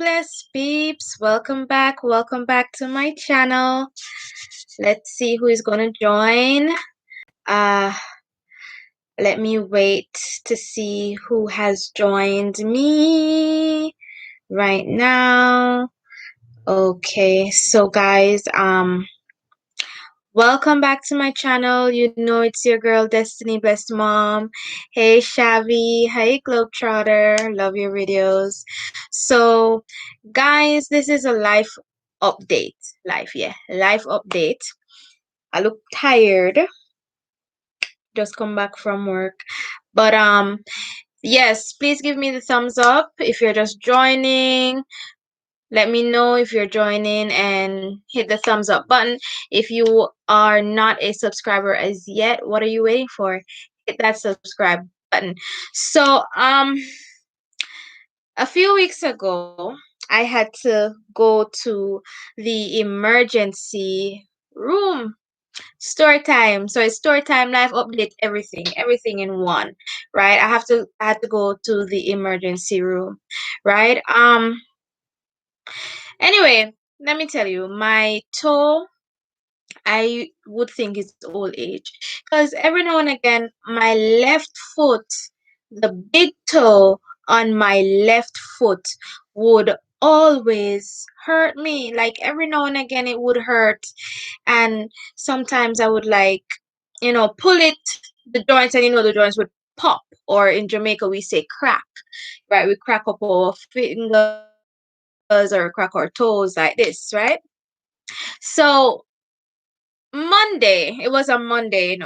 Blessed Peeps. Welcome back. Welcome back to my channel. Let's see who is going to join. Uh, let me wait to see who has joined me right now. Okay, so guys, welcome back to my channel. You know it's your girl Destiny Blessed Mom. Hey Shavi, hey Globetrotter, love your videos. So guys, this is a life update. Life update. I look tired. Just come back from work. But yes, please give me the thumbs up if you're just joining. Let me know if you're joining and hit the thumbs up button. If you are not a subscriber as yet, what are you waiting for? Hit that subscribe button. So a few weeks ago, I had to go to the emergency room. Story time. So it's story time, live update, everything in one, right? I had to go to the emergency room, right? Anyway, let me tell you, my toe, I would think it's old age, because every now and again, my left foot, the big toe on my left foot would always hurt me. Like every now and again, it would hurt, and sometimes I would pull it, the joints, and the joints would pop, or in Jamaica we say crack, right? We crack up our fingers or crack our toes like this, right? So Monday, it was a Monday,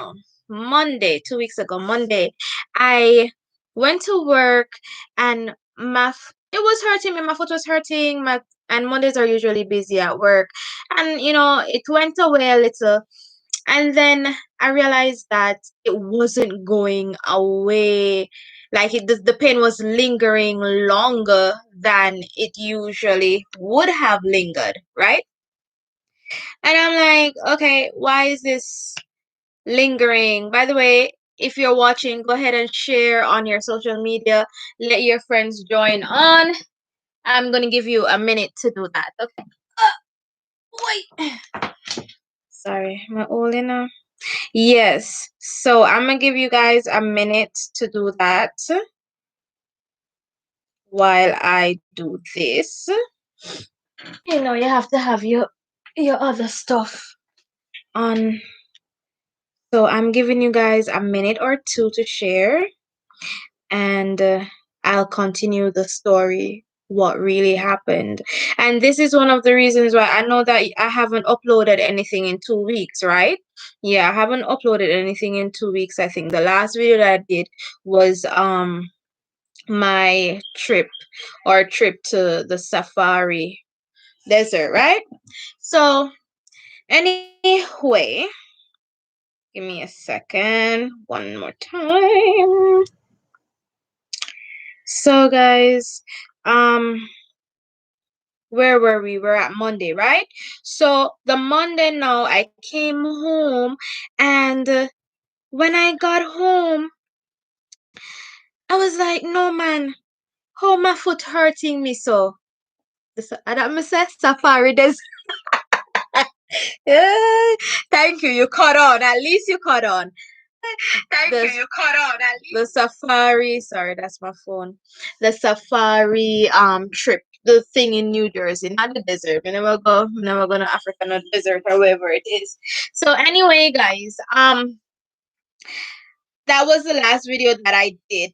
Monday, 2 weeks ago, Monday, I went to work, and it was hurting me. My foot was hurting. And Mondays are usually busy at work, and it went away a little, and then I realized that it wasn't going away. Like the pain was lingering longer than it usually would have lingered, right? And I'm like, okay, why is this lingering? By the way, if you're watching, go ahead and share on your social media. Let your friends join on. I'm going to give you a minute to do that. Okay. Wait. Sorry, am I all in now? Yes. So I'm going to give you guys a minute to do that while I do this. You have to have your other stuff on. So I'm giving you guys a minute or two to share, and I'll continue the story, what really happened. And this is one of the reasons why I know that I haven't uploaded anything in 2 weeks, right? Yeah, I haven't uploaded anything in 2 weeks. I think the last video that I did was my trip to the safari desert, right? So anyway, give me a second, one more time. So guys, where were we? We're at Monday, right? So the Monday now, I came home, and when I got home, I was like, no man, how my foot hurting me so? That me say safari desert. Yeah, thank you. You caught on. At least you caught on. You caught on. At least. The safari. Sorry, that's my phone. The safari trip. The thing in New Jersey, not the desert. We never go. We never go to Africa, not desert or wherever it is. So anyway, guys, that was the last video that I did,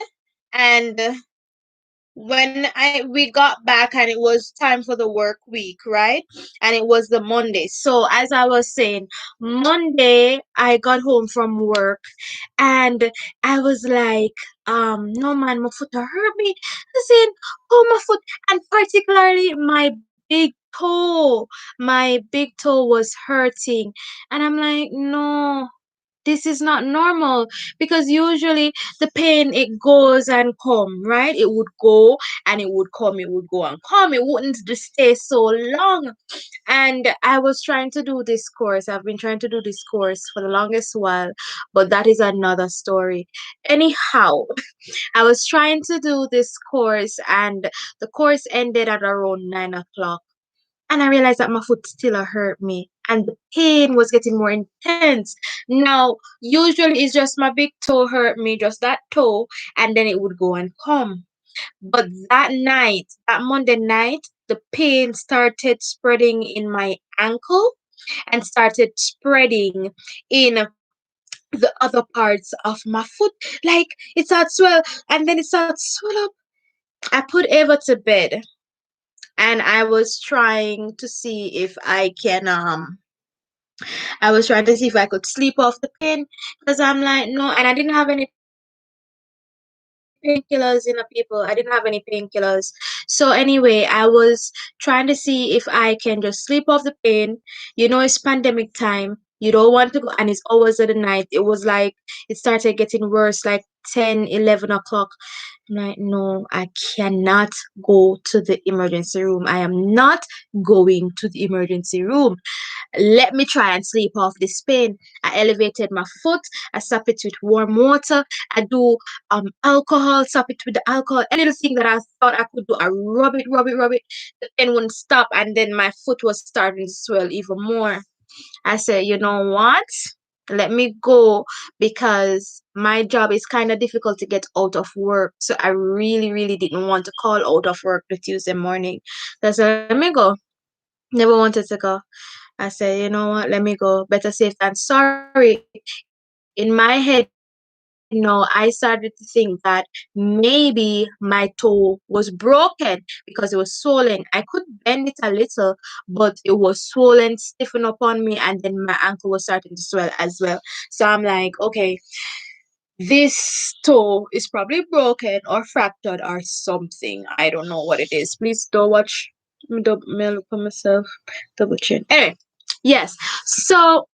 and when we got back, and it was time for the work week, right? And it was the Monday. So as I was saying, Monday I got home from work, and I was like, no man, my foot hurt me. I said, oh, my foot, and particularly my big toe was hurting, and I'm like, no. this is not normal, because usually the pain, it goes and come, right? It would go and it would come, it would go and come. It wouldn't just stay so long. And I was trying to do this course. I've been trying to do this course for the longest while, but that is another story. Anyhow, I was trying to do this course, and the course ended at around 9 o'clock. And I realized that my foot still hurt me, and the pain was getting more intense. Now, usually it's just my big toe hurt me, just that toe, and then it would go and come. But that night, that Monday night, the pain started spreading in my ankle and started spreading in the other parts of my foot. Like it started swell, and then it started swell up. I put Ava to bed, and I was trying to see if I could sleep off the pain, because I'm like, no, and I didn't have any painkillers, people. I didn't have any painkillers. So anyway, I was trying to see if I can just sleep off the pain. It's pandemic time. You don't want to go, and it's hours of the night. It was like it started getting worse, like 10, 11 o'clock. I'm like, no, I cannot go to the emergency room. I am not going to the emergency room. Let me try and sleep off this pain. I elevated my foot, I sop it with warm water, I do alcohol, sop it with the alcohol, any little thing that I thought I could do, I rub it, rub it, rub it. The pain wouldn't stop, and then my foot was starting to swell even more. I said, you know what? Let me go, because my job is kind of difficult to get out of work. So I really, really didn't want to call out of work the Tuesday morning. So I said, let me go. Never wanted to go. I said, you know what, let me go. Better safe than sorry. In my head now, I started to think that maybe my toe was broken because it was swollen. I could bend it a little, but it was swollen, stiffen up on me, and then my ankle was starting to swell as well. So I'm like, okay, this toe is probably broken or fractured or something. I don't know what it is. Please don't watch me look for myself. Double chin. Anyway, yes. So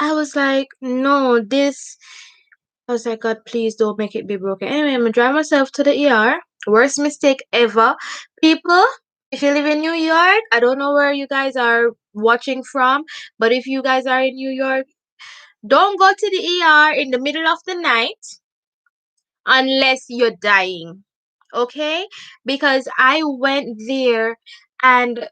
I was like, no, this. I was like, God, please don't make it be broken. Anyway, I'm gonna drive myself to the ER. Worst mistake ever. People, if you live in New York, I don't know where you guys are watching from, but if you guys are in New York, don't go to the ER in the middle of the night unless you're dying. Okay? Because I went there, and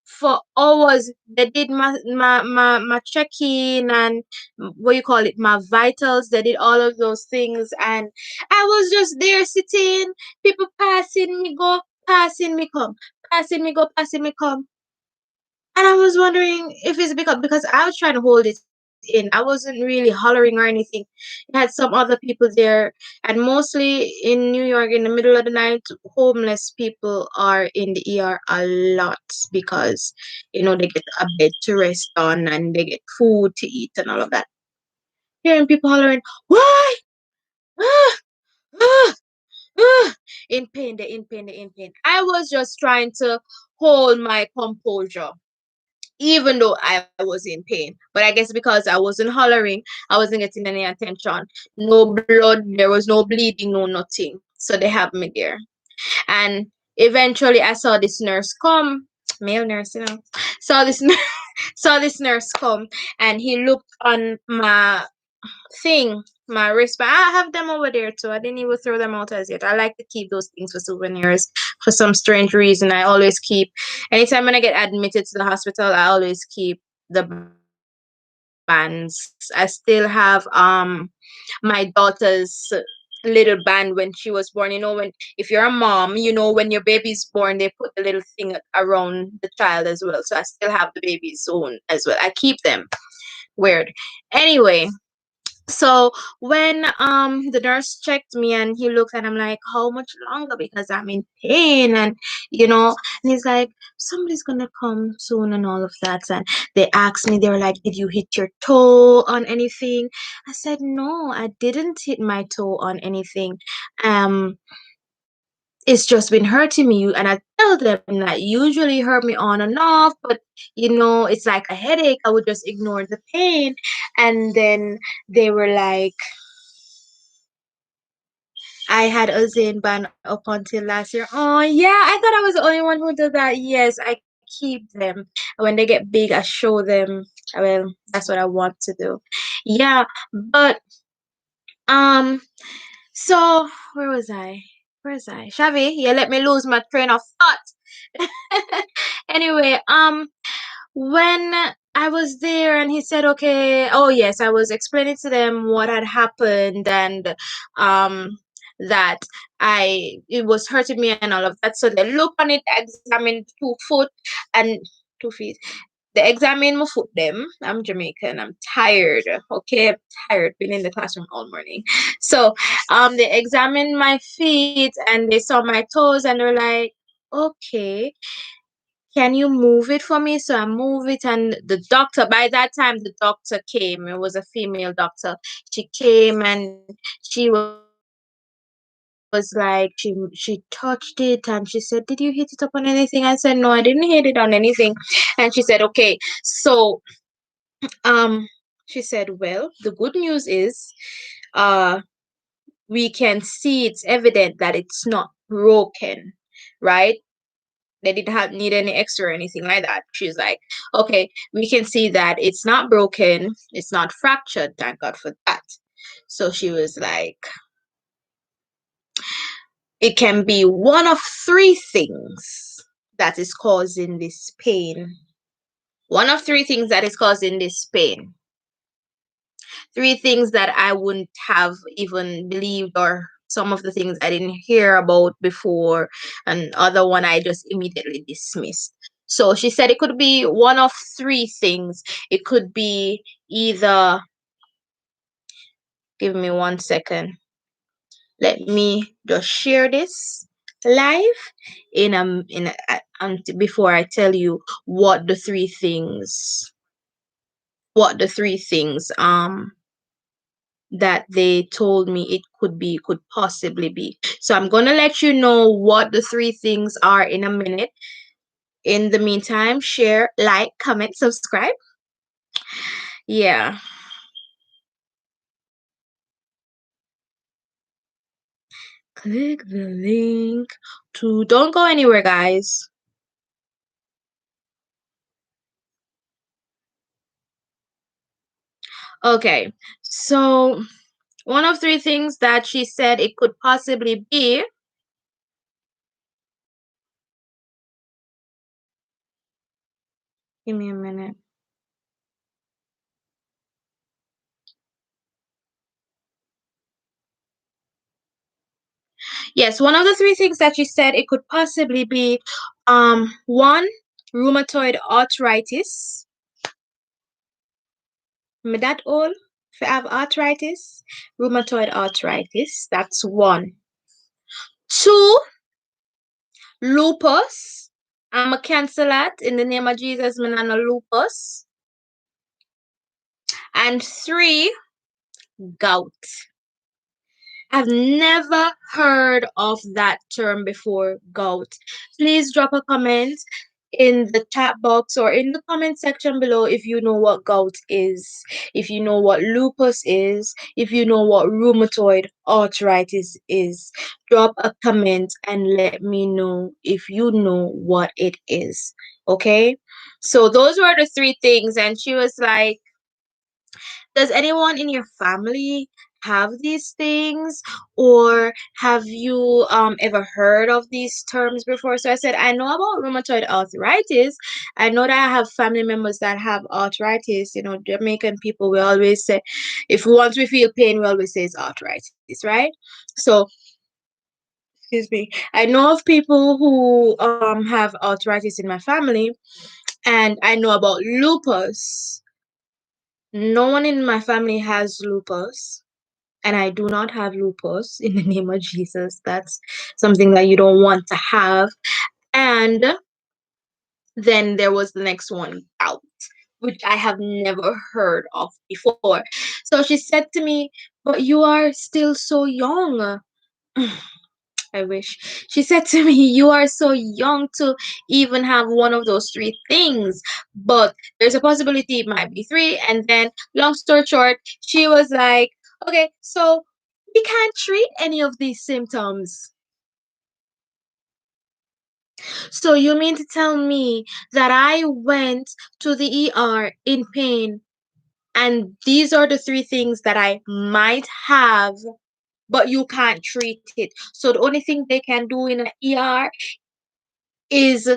for hours they did my check-in, and what you call it, my vitals. They did all of those things, and I was just there sitting, people passing me go, passing me come, passing me go, passing me come. And I was wondering if it's because I was trying to hold it in. I wasn't really hollering or anything. You had some other people there, and mostly in New York in the middle of the night, homeless people are in the ER a lot, because they get a bed to rest on, and they get food to eat and all of that. Hearing people hollering, "Why? Ah, ah, ah," in pain, they're in pain, they're in pain. I was just trying to hold my composure, even though I was in pain. But I guess because I wasn't hollering, I wasn't getting any attention. No blood, there was no bleeding, no nothing. So they have me there. And eventually I saw this nurse come, male nurse, Saw this saw this nurse come, and he looked on my thing, my wristband. I have them over there too. I didn't even throw them out as yet. I like to keep those things for souvenirs for some strange reason. I always keep, anytime when I get admitted to the hospital, I always keep the bands. I still have my daughter's little band when she was born. When if you're a mom, when your baby's born, they put the little thing around the child as well. So I still have the baby's own as well. I keep them. Weird. Anyway, so when the nurse checked me, and he looked, and I'm like, how much longer, because I'm in pain, and he's like, somebody's gonna come soon and all of that. And they asked me, they were like, did you hit your toe on anything? I said, no, I didn't hit my toe on anything. um it's just been hurting me. And I tell them that usually hurt me on and off, but it's like a headache. I would just ignore the pain. And then they were like, I had a Zane band up until last year. Oh, yeah, I thought I was the only one who did that. Yes, I keep them. When they get big, I show them. Well, that's what I want to do. Yeah, but um, so where was I? Where's I? Shavi, you let me lose my train of thought. Anyway, when I was there and he said, okay, oh yes, I was explaining to them what had happened and um that it was hurting me and all of that. So they look on it, examined 2 foot and 2 feet. They examined my foot them. I'm Jamaican. I'm tired. Okay, I'm tired. Been in the classroom all morning. So they examined my feet and they saw my toes and they're like, okay, can you move it for me? So I move it, and the doctor, by that time, the doctor came. It was a female doctor. She came and she was like, she touched it and she said, did you hit it up on anything? I said, no, I didn't hit it on anything. And she said, okay. So, she said, well, the good news is, uh, we can see it's evident that it's not broken, right? They didn't need any extra or anything like that. She's like, okay, we can see that it's not broken, it's not fractured, thank God for that. So she was like, it can be one of three things that is causing this pain. One of three things that is causing this pain. Three things that I wouldn't have even believed, or some of the things I didn't hear about before, and other one I just immediately dismissed. So she said it could be one of three things. It could be either, give me 1 second. Let me just share this live before I tell you what the three things that they told me it could possibly be. So I'm going to let you know what the three things are in a minute. In the meantime, share, like, comment, subscribe. Yeah. Click the link to, don't go anywhere, guys. Okay. So one of three things that she said it could possibly be. Give me a minute. Yes, one of the three things that she said it could possibly be, one, rheumatoid arthritis. Remember that all? If you have arthritis, rheumatoid arthritis, that's one. Two, lupus. I'm a cancel that in the name of Jesus, man, no lupus. And three, gout. I've never heard of that term before, gout. Please drop a comment in the chat box or in the comment section below if you know what gout is, if you know what lupus is, if you know what rheumatoid arthritis is. Drop a comment and let me know if you know what it is. Okay? So those were the three things, and she was like, does anyone in your family have these things, or have you ever heard of these terms before? So I said, I know about rheumatoid arthritis. I know that I have family members that have arthritis. Jamaican people, we always say, if once we feel pain, we always say it's arthritis, right? So excuse me, I know of people who have arthritis in my family, and I know about lupus. No one in my family has lupus, and I do not have lupus in the name of Jesus. That's something that you don't want to have. And then there was the next one, gout, which I have never heard of before. So she said to me, but you are still so young. I wish. She said to me, "You are so young to even have one of those three things, but there's a possibility it might be three." And then, long story short, she was like, "Okay, so we can't treat any of these symptoms. So you mean to tell me that I went to the ER in pain, and these are the three things that I might have, but you can't treat it. So the only thing they can do in an ER is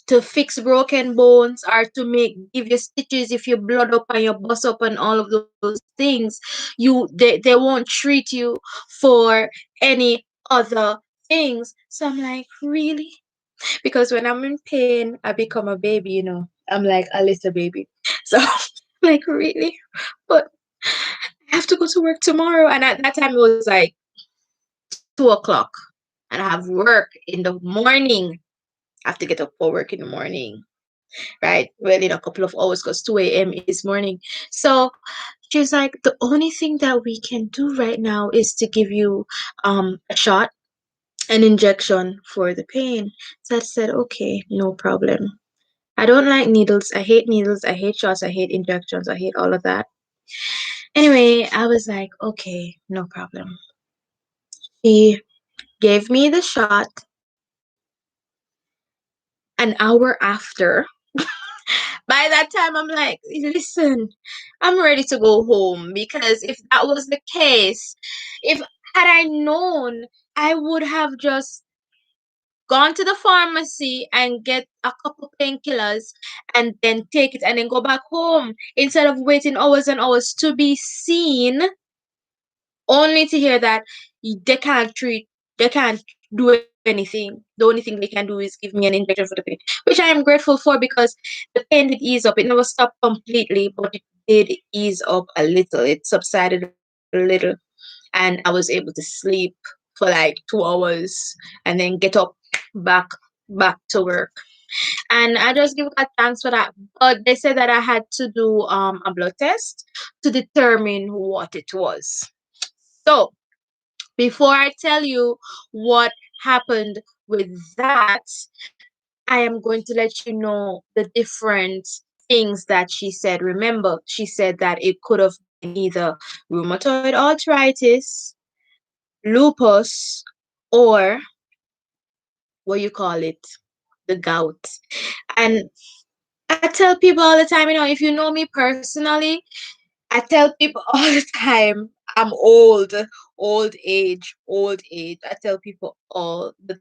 to fix broken bones or to give you stitches if you blood up and you bust up and all of those things. They won't treat you for any other things." So I'm like, really? Because when I'm in pain, I become a baby, I'm like a little baby. So like, really? But I have to go to work tomorrow. And at that time it was like 2 o'clock. And I have work in the morning. I have to get up for work in the morning. Right? Well, in a couple of hours because 2 a.m. is morning. So she's like, the only thing that we can do right now is to give you a shot, an injection for the pain. So I said, okay, no problem. I don't like needles. I hate needles. I hate shots. I hate injections. I hate all of that. Anyway, I was like, okay, no problem. She gave me the shot an hour after. By that time, I'm like, listen, I'm ready to go home because if that was the case, if had I known, I would have just gone to the pharmacy and get a couple painkillers and then take it and then go back home instead of waiting hours and hours to be seen, only to hear that they can't treat, they can't do anything. The only thing they can do is give me an injection for the pain, which I am grateful for because the pain did ease up. It never stopped completely, but it did ease up a little. It subsided a little, and I was able to sleep for like 2 hours and then get up back to work. And I just give God thanks for that. But they said that I had to do a blood test to determine what it was. So before I tell you what happened with that, I am going to let you know the different things that she said. Remember, she said that it could have been either rheumatoid arthritis, lupus, or what you call it, the gout. And I tell people all the time, if you know me personally, I tell people all the time, I'm old age, old age. I tell people all the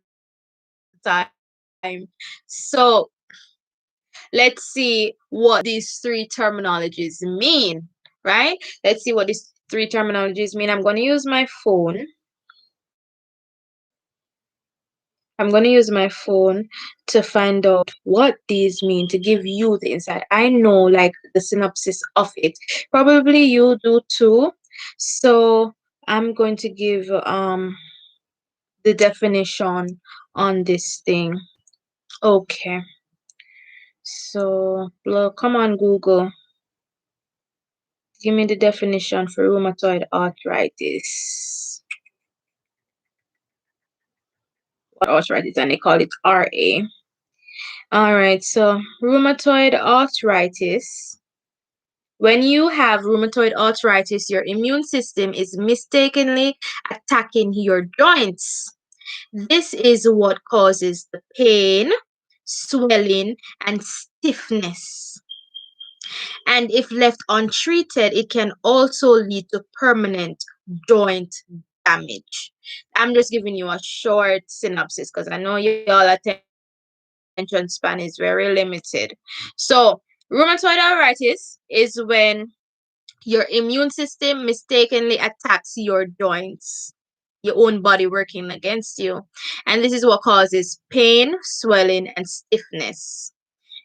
time. So let's see what these three terminologies mean, right? Let's see what these three terminologies mean. I'm going to use my phone. I'm going to use my phone to find out what these mean, to give you the insight. I know, like, the synopsis of it. Probably you do too. So I'm going to give the definition on this thing. Okay. So, look, come on, Google. Give me the definition for rheumatoid arthritis. Arthritis, and they call it RA. All right, so rheumatoid arthritis. When you have rheumatoid arthritis, your immune system is mistakenly attacking your joints. This is what causes the pain, swelling, and stiffness. And if left untreated, it can also lead to permanent joint damage. I'm just giving you a short synopsis because I know y'all attention span is very limited. So, rheumatoid arthritis is when your immune system mistakenly attacks your joints, your own body working against you. And this is what causes pain, swelling, and stiffness.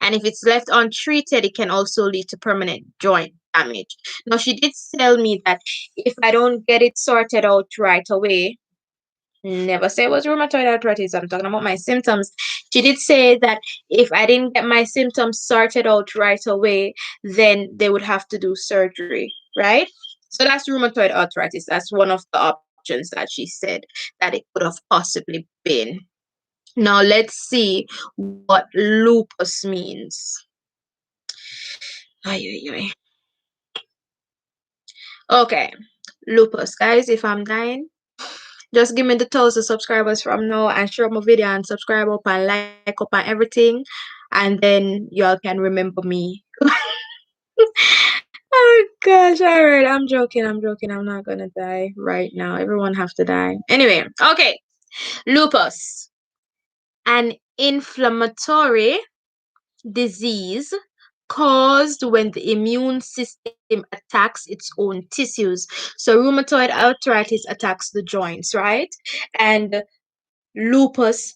And if it's left untreated, it can also lead to permanent joint damage. Now, she did tell me that if I don't get it sorted out right away, never say it was rheumatoid arthritis, I'm talking about my symptoms. She did say that if I didn't get my symptoms sorted out right away, then they would have to do surgery, right? So that's rheumatoid arthritis. That's one of the options. options that she said that it could have possibly been. Now let's see what lupus means. Ay, ay, ay. Okay, lupus, guys. If I'm dying, just give me the 1,000 subscribers from now and share my video and subscribe up and like up and everything, and then y'all can remember me. Oh gosh, all right. I'm joking. I'm not gonna die right now. Everyone have to die. Anyway, okay. Lupus, an inflammatory disease caused when the immune system attacks its own tissues. So rheumatoid arthritis attacks the joints, right? And lupus,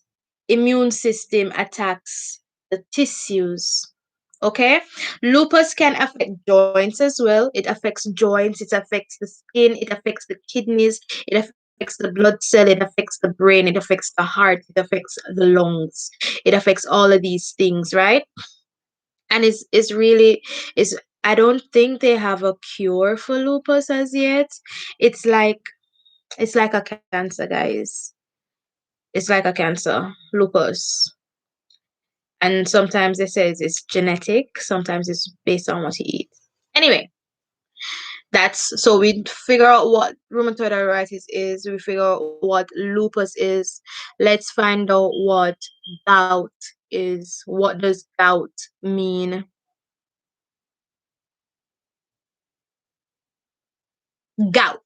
immune system attacks the tissues. Okay, lupus can affect joints as well. It affects joints, it affects the skin, it affects the kidneys, it affects the blood cell, it affects the brain, it affects the heart, it affects the lungs, it affects all of these things, right? And it's really is I don't think they have a cure for lupus as yet. It's like a cancer, guys. It's like a cancer, lupus. And sometimes it says it's genetic, sometimes it's based on what you eat. Anyway, that's so we figure out what rheumatoid arthritis is, we figure out what lupus is. Let's find out what gout is. What does gout mean? Gout.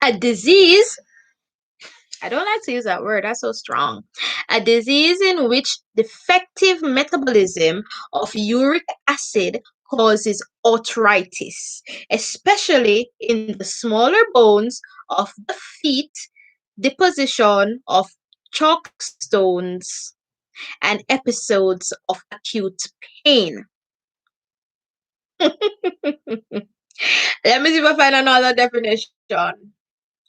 A disease, I don't like to use that word, that's so strong. A disease in which defective metabolism of uric acid causes arthritis, especially in the smaller bones of the feet, deposition of chalk stones, and episodes of acute pain. Let me see if I find another definition.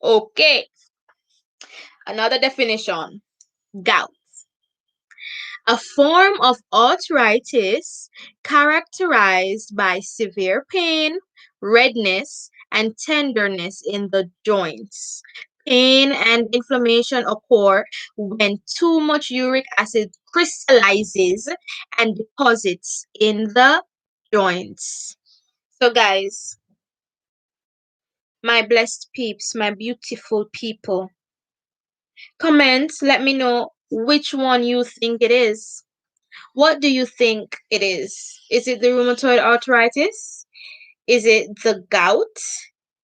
Okay, another definition. Gout. A form of arthritis characterized by severe pain, redness, and tenderness in the joints. Pain and inflammation occur when too much uric acid crystallizes and deposits in the joints. So, guys, my blessed peeps, my beautiful people, comment, let me know which one you think it is. What do you think it is? Is it the rheumatoid arthritis? Is it the gout?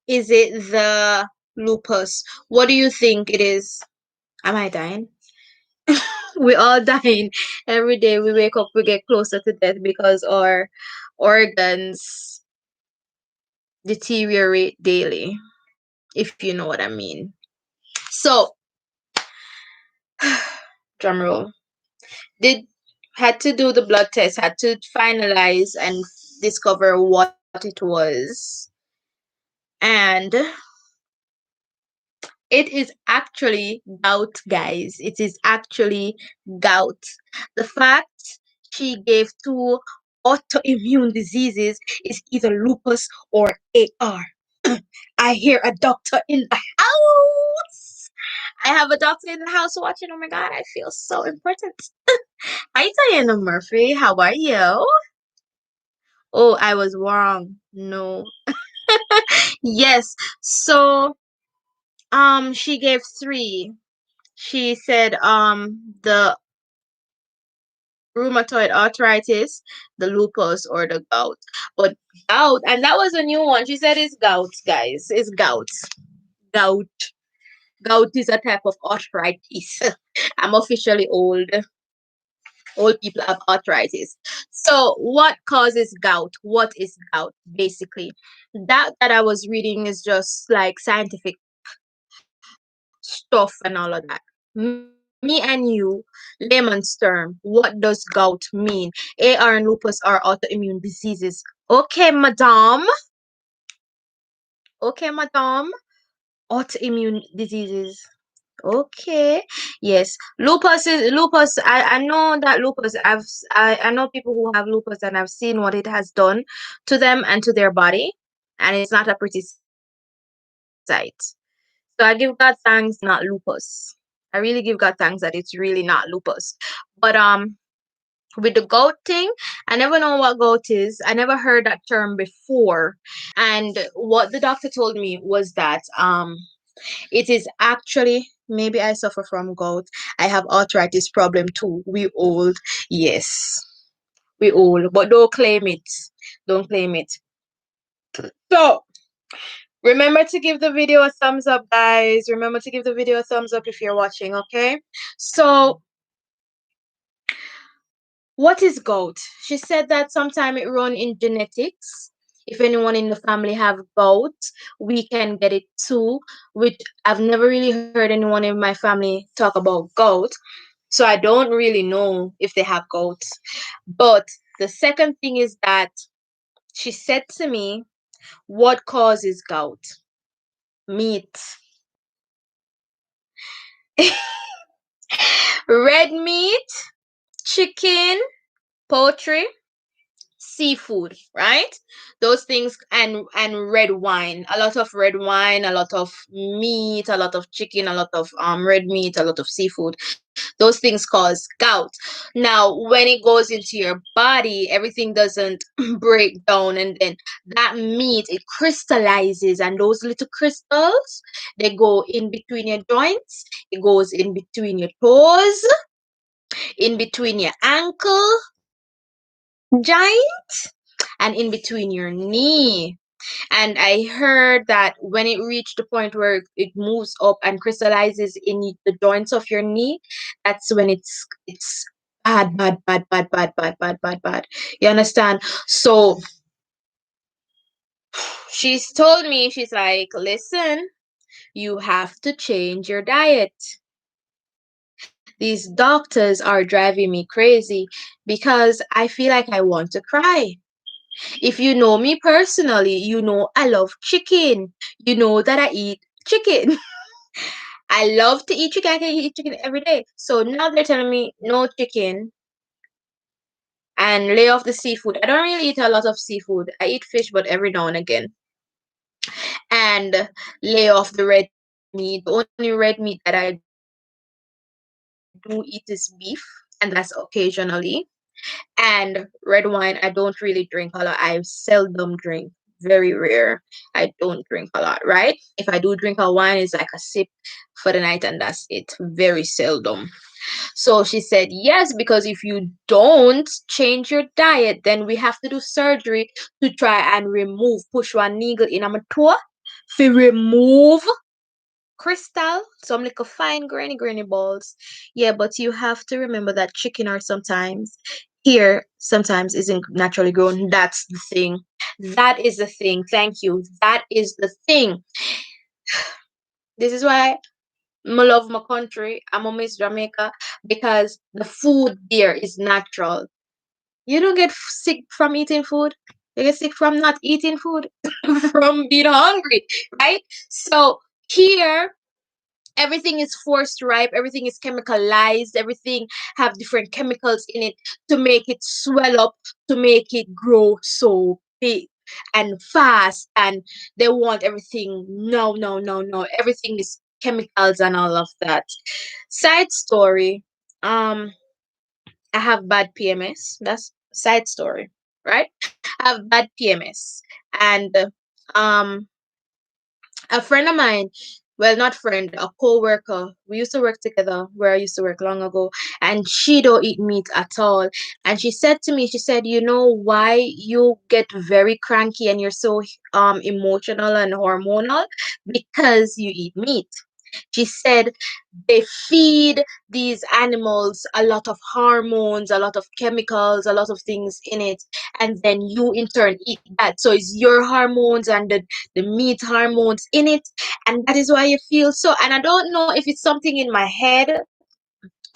Is it the lupus? What do you think it is? Am I dying? We all dying. Every day we wake up, we get closer to death because our organs deteriorate daily, if you know what I mean. So, drum roll. Did had to do the blood test, had to finalize and discover what it was. And it is actually gout, guys. It is actually gout. The fact she gave two autoimmune diseases is either lupus or AR. I hear a doctor in the house. I have a doctor in the house watching. Oh my God, I feel so important. Hi, Diana Murphy. How are you? Oh, I was wrong. No. Yes. So, she gave three. She said, the rheumatoid arthritis, the lupus, or the gout. But gout, and that was a new one. She said it's gout, guys. It's gout. Gout. Gout is a type of arthritis. I'm officially old. Old people have arthritis. So, what causes gout? What is gout, basically? That I was reading is just like scientific stuff and all of that. Me and you, layman's term, what does gout mean? AR and lupus are autoimmune diseases. Okay, madam. Okay, madam. Autoimmune diseases. Okay. Yes. Lupus is lupus. I know that lupus. I know people who have lupus and I've seen what it has done to them and to their body. and it's not a pretty sight. So I give God thanks that it's not lupus. I really give God thanks that it's really not lupus. But with the gout thing, I never know what gout is. I never heard that term before. And what the doctor told me was that it is actually, maybe I suffer from gout. I have arthritis problem too. We old. Yes. We old. But don't claim it. Don't claim it. So remember to give the video a thumbs up, guys. Remember to give the video a thumbs up if you're watching, okay? So what is gout? She said that sometime it run in genetics. If anyone in the family have gout, we can get it too. Which I've never really heard anyone in my family talk about gout, so I don't really know if they have gout. But the second thing is that she said to me, "What causes gout? Meat, red meat, chicken, poultry." Seafood, right? Those things, and red wine, a lot of red wine, a lot of meat, a lot of chicken, a lot of red meat, a lot of seafood. Those things cause gout. Now when it goes into your body, everything doesn't break down, and then that meat, it crystallizes, and those little crystals, they go in between your joints, it goes in between your toes, in between your ankle joint, and in between your knee. And I heard that when it reached the point where it moves up and crystallizes in the joints of your knee, that's when it's bad, bad, bad, bad, bad, bad, bad, bad, bad. You understand? So she's told me, she's like, listen, you have to change your diet. These doctors are driving me crazy because I feel like I want to cry. If you know me personally, you know I love chicken. You know that I eat chicken. I love to eat chicken. I can eat chicken every day. So now they're telling me no chicken and lay off the seafood. I don't really eat a lot of seafood. I eat fish, but every now and again. And lay off the red meat. The only red meat that I do eat is beef, and that's occasionally. And red wine, I don't really drink a lot. I seldom drink. Very rare. I don't drink a lot, right? If I do drink a wine, it's like a sip for the night, and that's it. Very seldom. So she said, yes, because if you don't change your diet, then we have to do surgery to try and remove, push one needle in my toe to remove crystal, some little fine grainy balls. Yeah, but you have to remember that chicken or sometimes here sometimes isn't naturally grown. That's the thing. That is the thing. Thank you. That is the thing. This is why I love my country. I'm a Miss Jamaica because the food there is natural. You don't get sick from eating food. You get sick from not eating food, from being hungry, right? So here everything is forced ripe, everything is chemicalized, everything have different chemicals in it to make it swell up, to make it grow so big and fast, and they want everything no, no, no, no, everything is chemicals and all of that. Side story, um I have bad PMS. That's side story, right? I have bad PMS. And um a friend of mine, well, not friend, a co-worker, we used to work together where I used to work long ago, and she don't eat meat at all. And she said to me, she said, you know why you get very cranky and you're so emotional and hormonal? Because you eat meat. She said they feed these animals a lot of hormones, a lot of chemicals, a lot of things in it, and then you in turn eat that. So it's your hormones and the meat hormones in it, and that is why you feel so. And I don't know if it's something in my head.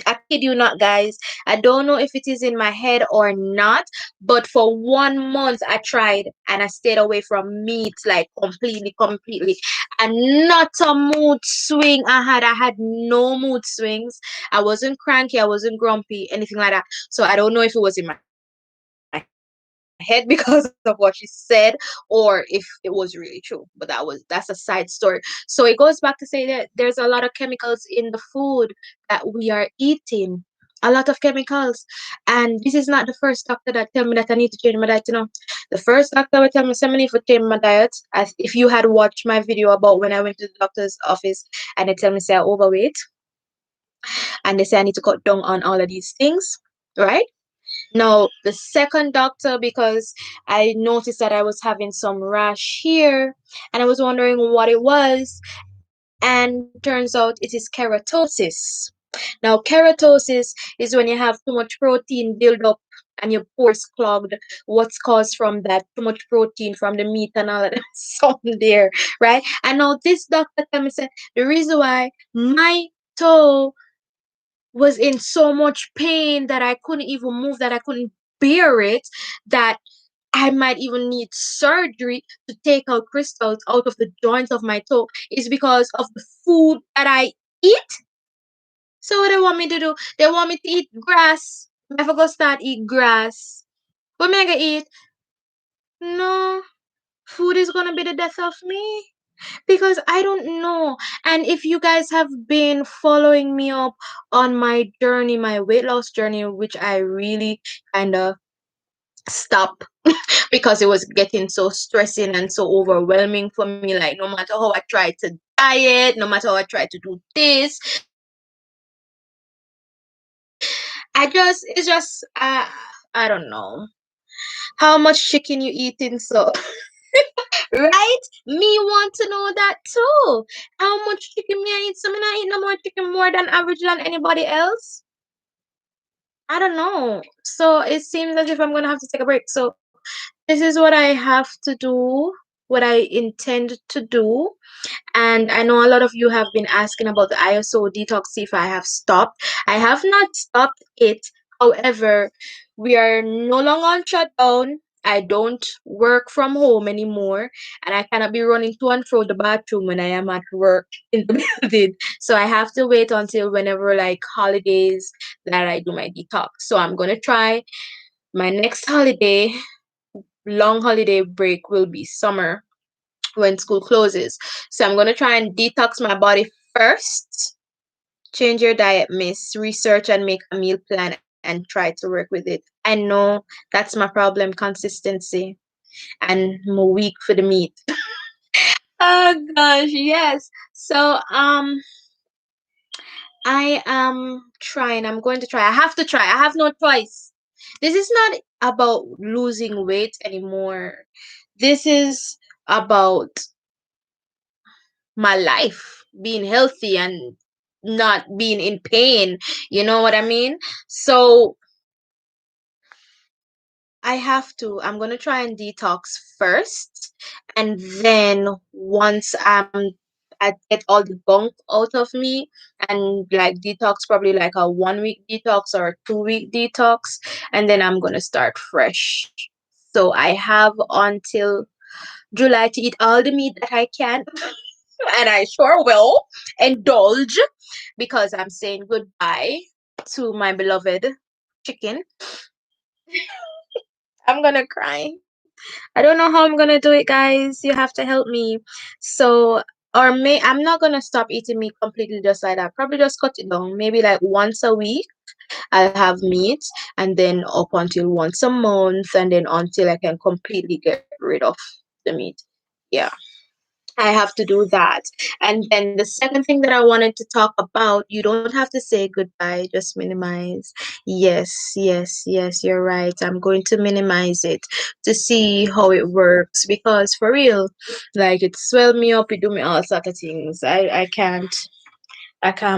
I kid you not, guys. I don't know if it is in my head or not, but for 1 month I tried and I stayed away from meat like completely, completely. And not a mood swing I had. I had no mood swings. I wasn't cranky, I wasn't grumpy, anything like that. So I don't know if it was in my head or not. head because of what she said, or if it was really true. But that's a side story. So it goes back to say that there's a lot of chemicals in the food that we are eating. A lot of chemicals. And this is not the first doctor that tell me that I need to change my diet, you know. The first doctor would tell me something need to change my diet. As if you had watched my video about when I went to the doctor's office and they tell me say I'm overweight and they say I need to cut down on all of these things, right? Now, the second doctor, because I noticed that I was having some rash here and I was wondering what it was, and turns out it is keratosis. Now, keratosis is when you have too much protein build up and your pores clogged. What's caused from that? Too much protein from the meat and all of that something there, right? And now this doctor tell me said the reason why my toe was in so much pain that I couldn't even move, that I couldn't bear it, that I might even need surgery to take out crystals out of the joints of my toe is because of the food that I eat. So what they want me to do? They want me to eat grass. I forgot start eat grass. What am I gonna eat? No, food is gonna be the death of me because I don't know. And if you guys have been following me up on my journey, my weight loss journey, which I really kind of stopped because it was getting so stressing and so overwhelming for me. Like, no matter how I tried to diet, no matter how I tried to do this, it's just, I don't know how much chicken you eating. So, right? Me want to know that too. How much chicken me I eat? So, me not eat no more chicken more than average than anybody else. I don't know. So it seems as if I'm gonna have to take a break. So this is what I have to do, what I intend to do. And I know a lot of you have been asking about the ISO detox, see if I have stopped. I have not stopped it. However, we are no longer on shutdown. I don't work from home anymore, and I cannot be running to and fro the bathroom when I am at work in the building. So I have to wait until whenever like holidays that I do my detox. So I'm gonna try my next holiday, long holiday break will be summer when school closes. So I'm gonna try and detox my body first. Change your diet, miss. Research and make a meal plan and try to work with it. I know that's my problem, consistency. And I'm weak for the meat. Oh gosh, yes. So I am trying. I'm going to try. I have to try. I have no choice. This is not about losing weight anymore. This is about my life being healthy and not being in pain. You know what I mean? So I'm going to try and detox first. And then once I get all the gunk out of me and like detox, probably like a 1 week detox or a 2 week detox. And then I'm going to start fresh. So I have until July to eat all the meat that I can. And I sure will indulge because I'm saying goodbye to my beloved chicken. I'm gonna cry. I don't know how I'm gonna do it, guys. You have to help me. So, I'm not gonna stop eating meat completely just like that. Probably just cut it down. Maybe like once a week I'll have meat, and then up until once a month, and then until I can completely get rid of the meat. Yeah. I have to do that. And then the second thing that I wanted to talk about, you don't have to say goodbye, just minimize. Yes, yes, yes, you're right. I'm going to minimize it to see how it works because for real, like it swell me up, it do me all sort of things. I can't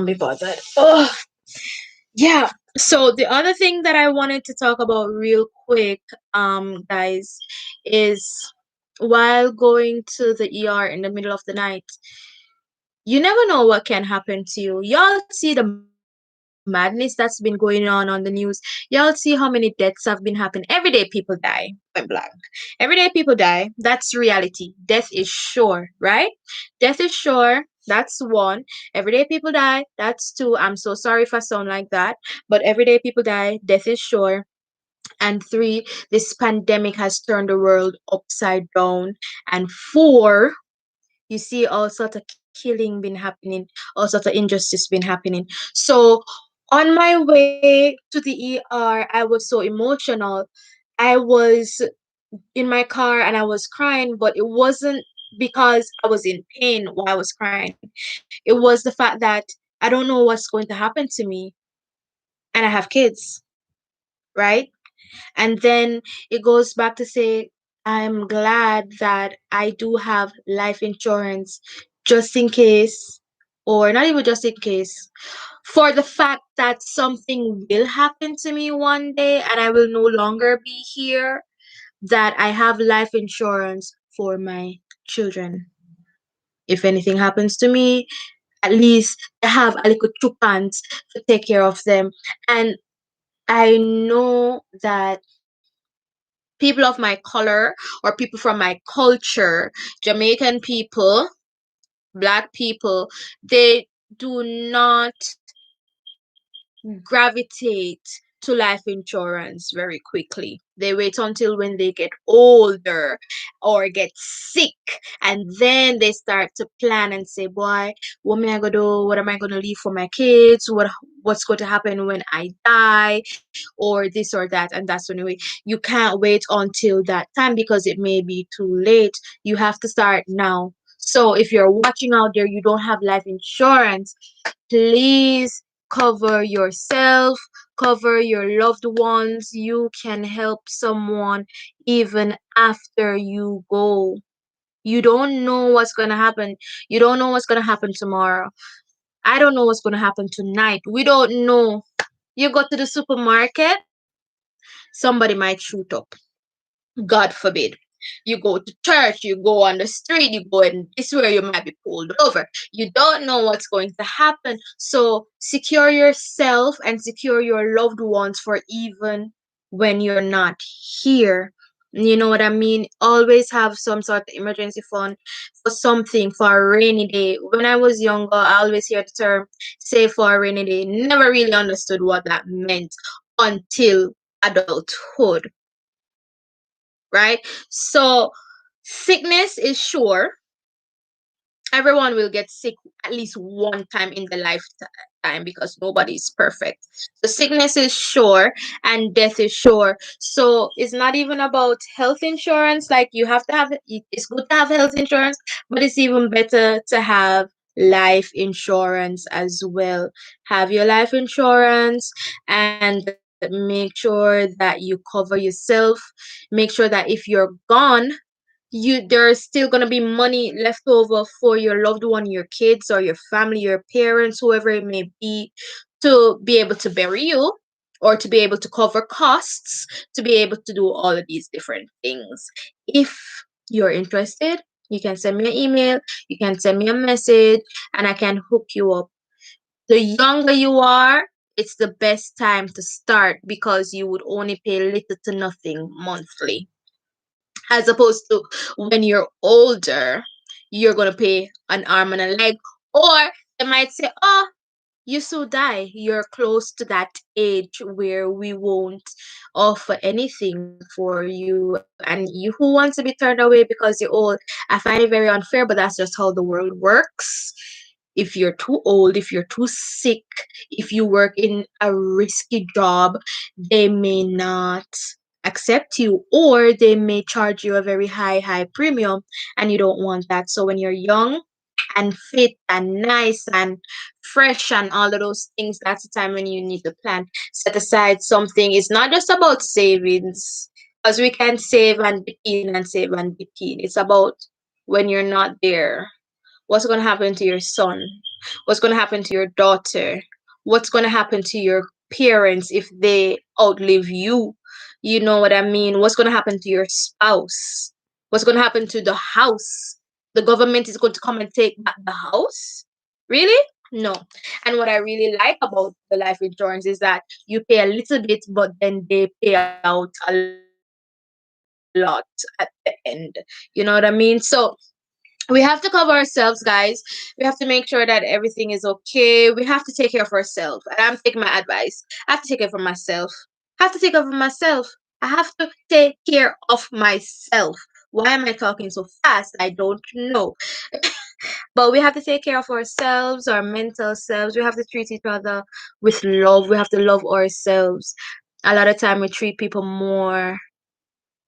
be bothered. Oh, yeah. So the other thing that I wanted to talk about real quick, guys, is while going to the ER in the middle of the night, you never know what can happen to you. Y'all see the madness that's been going on the news. Y'all see how many deaths have been happening. Every day people die. Point blank. Every day people die. That's reality. Death is sure, right? Death is sure. That's one. Every day people die. That's two. I'm so sorry if I sound like that, but every day people die. Death is sure. And 3, this pandemic has turned the world upside down. And 4, you see all sort of killing been happening, all sort of injustice been happening. So on my way to the ER, I was so emotional. I was in my car and I was crying, but it wasn't because I was in pain while I was crying. It was the fact that I don't know what's going to happen to me, and I have kids, right? And then it goes back to say, I'm glad that I do have life insurance just in case, or not even just in case, for the fact that something will happen to me one day and I will no longer be here, that I have life insurance for my children. If anything happens to me, at least I have a little two pants to take care of them. And I know that people of my color or people from my culture, Jamaican people, black people, they do not gravitate to life insurance very quickly. They wait until when they get older or get sick, and then they start to plan and say, "Boy, what am I gonna do? What am I gonna leave for my kids? What's going to happen when I die, or this or that?" And that's the only way. You can't wait until that time because it may be too late. You have to start now. So if you're watching out there, you don't have life insurance, please cover yourself, cover your loved ones. You can help someone even after you go. You don't know what's going to happen. You don't know what's going to happen tomorrow. I don't know what's going to happen tonight. We don't know. You go to the supermarket, somebody might shoot up. God forbid. You go to church, you go on the street, you go in this where you might be pulled over. You don't know what's going to happen. So secure yourself and secure your loved ones for even when you're not here. You know what I mean? Always have some sort of emergency fund for something, for a rainy day. When I was younger, I always hear the term save for a rainy day. Never really understood what that meant until adulthood, right? So sickness is sure. Everyone will get sick at least one time in the lifetime because nobody is perfect. So sickness is sure and death is sure. So it's not even about health insurance. Like you have to have it's good to have health insurance, but it's even better to have life insurance as well. Have your life insurance and make sure that you cover yourself. Make sure that if you're gone, there's still going to be money left over for your loved one, your kids or your family, your parents, whoever it may be, to be able to bury you or to be able to cover costs, to be able to do all of these different things. If you're interested, you can send me an email, you can send me a message, and I can hook you up. The younger you are, it's the best time to start because you would only pay little to nothing monthly, as opposed to when you're older, you're gonna pay an arm and a leg, or they might say, "Oh, you so die. You're close to that age where we won't offer anything for you." And you who wants to be turned away because you're old, I find it very unfair, but that's just how the world works. If you're too old, if you're too sick, if you work in a risky job, they may not accept you, or they may charge you a very high premium, and you don't want that. So when you're young and fit and nice and fresh and all of those things, that's the time when you need to plan. Set aside something. It's not just about savings, because we can save and be keen and save and be keen. It's about when you're not there. What's going to happen to your son? What's going to happen to your daughter? What's going to happen to your parents if they outlive you? You know what I mean? What's going to happen to your spouse? What's going to happen to the house? The government is going to come and take back the house? Really? No. And what I really like about the life insurance is that you pay a little bit, but then they pay out a lot at the end. You know what I mean? So we have to cover ourselves, guys. We have to make sure that everything is okay. We have to take care of ourselves. And I'm taking my advice. I have to take care of myself. I have to take care of myself. I have to take care of myself. Why am I talking so fast? I don't know. But we have to take care of ourselves, our mental selves. We have to treat each other with love. We have to love ourselves. A lot of time we treat people more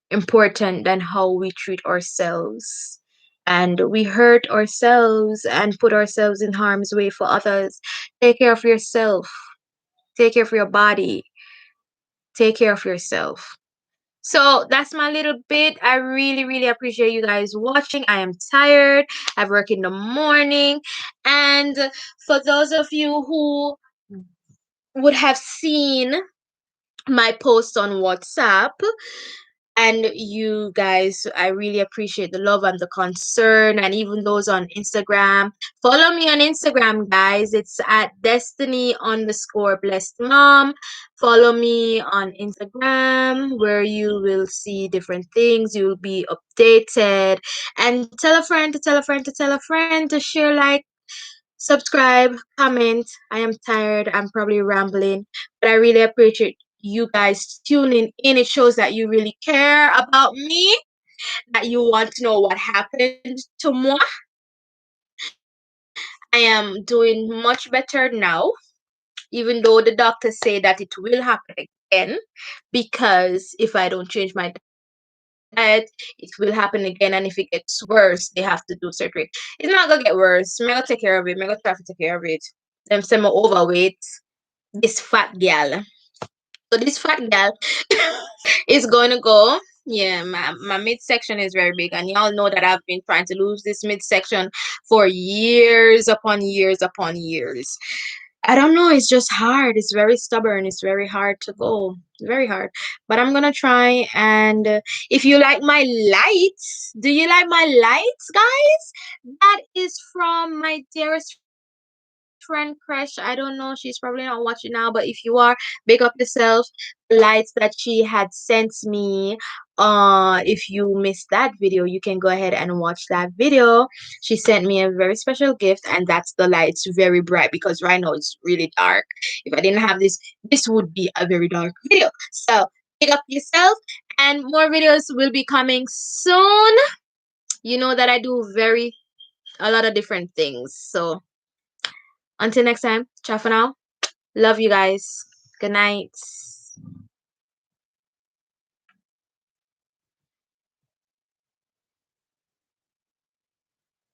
important than how we treat ourselves. And we hurt ourselves and put ourselves in harm's way for others. Take care of yourself. Take care of your body. Take care of yourself. So that's my little bit. I really, really appreciate you guys watching. I am tired. I work in the morning. And for those of you who would have seen my post on WhatsApp, and you guys, I really appreciate the love and the concern, and even those on Instagram. Follow me on Instagram, guys. It's at Destiny underscore blessed mom. Follow me on Instagram, where you will see different things. You will be updated. And tell a friend to tell a friend to tell a friend to share, like, subscribe, comment. I am tired. I'm probably rambling, but I really appreciate you guys tuning in. It shows that you really care about me, that you want to know what happened to moi. I am doing much better now, even though the doctors say that it will happen again, because if I don't change my diet, it will happen again. And if it gets worse, they have to do surgery. It's not gonna get worse. I'm gonna take care of it. I'm gonna try to take care of it. Them say I'm overweight. This fat gal. So this fat gal is going to go. Yeah, my midsection is very big, and y'all know that I've been trying to lose this midsection for years upon years upon years. I don't know, it's just hard. It's very stubborn. It's very hard to go. Very hard. But I'm gonna try. And if you like my lights, do you like my lights, guys? That is from my dearest friend Crush. I don't know, she's probably not watching now, but if you are, big up yourself. Lights that she had sent me. If you missed that video, you can go ahead and watch that video. She sent me a very special gift, and that's the lights, very bright, because right now it's really dark. If I didn't have this, this would be a very dark video. So big up yourself, and more videos will be coming soon. You know that I do a lot of different things. So until next time, ciao for now. Love you guys. Good night.